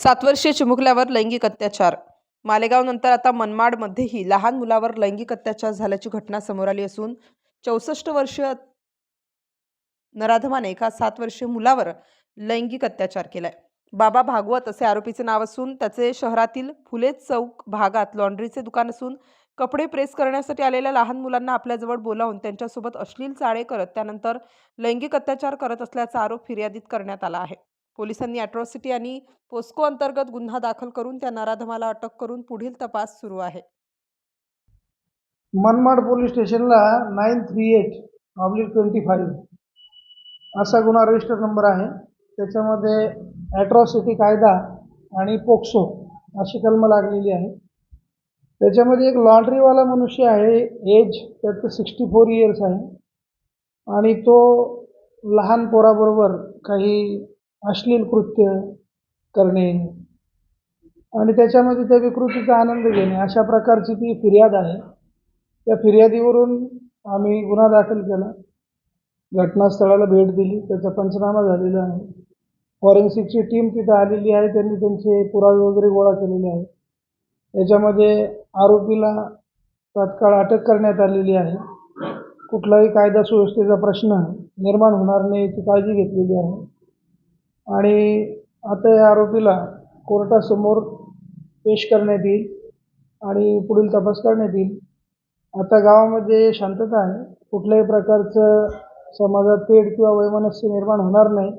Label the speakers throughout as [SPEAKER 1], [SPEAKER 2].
[SPEAKER 1] 7 वर्षीय चिमुकल्यावर लैंगिक अत्याचार. मालेगाव नंतर आता मनमाडमध्येही लहान मुलावर लैंगिक अत्याचार झाल्याची घटना समोर आली असून 64 वर्षीय नराधमाने एका 7 वर्षीय मुलावर लैंगिक अत्याचार केलाय. बाबा भागवत असे आरोपीचे नाव असून त्याचे शहरातील फुले चौक भागात लॉन्ड्रीचे दुकान असून कपडे प्रेस करण्यासाठी आलेल्या लहान मुलांना आपल्याजवळ बोलावून त्यांच्यासोबत अश्लील चाळे करत त्यानंतर लैंगिक अत्याचार करत असल्याचा आरोप फिर्यादीत करण्यात आला आहे. पोलिसांनी अॅट्रॉसिटी आणि पोस्को अंतर्गत गुन्हा दाखल करून त्या नराधमाला अटक करून पुढील तपास सुरू आहे.
[SPEAKER 2] मनमाड पोलीस स्टेशनला 938/25 असा गुन्हा रजिस्टर नंबर आहे. त्याच्यामध्ये ॲट्रॉसिटी कायदा आणि पोक्सो अशी कलम लागलेली आहे. त्याच्यामध्ये एक लॉन्ड्रीवाला मनुष्य आहे, एज त्याचं 64 इयर्स आहे आणि तो लहान पोराबरोबर काही अश्लील कृत्य करणे आणि त्याच्यामध्ये त्या विकृतीचा आनंद घेणे अशा प्रकारची ती फिर्याद आहे. त्या फिर्यादीवरून आम्ही गुन्हा दाखल केला, घटनास्थळाला भेट दिली, त्याचा पंचनामा झालेला आहे. फॉरेन्सिकची टीम तिथं आलेली आहे, त्यांनी त्यांचे पुरावे वगैरे गोळा केलेले आहेत. याच्यामध्ये आरोपीला तात्काळ अटक करण्यात आलेली आहे. कुठलाही कायदा सुव्यवस्थेचा प्रश्न निर्माण होणार नाही याची काळजी घेतलेली आहे आणि आता या आरोपीला कोर्टासमोर पेश करण्यात येईल आणि पुढील तपास करण्यात येईल. आता गावामध्ये शांतता आहे, कुठल्याही प्रकारचं समाजात तेढ किंवा वैमनस्य निर्माण होणार नाही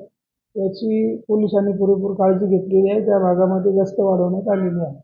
[SPEAKER 2] याची पोलिसांनी पुरेपूर काळजी घेतलेली आहे. त्या भागामध्ये गस्त वाढवण्यात आलेली आहे.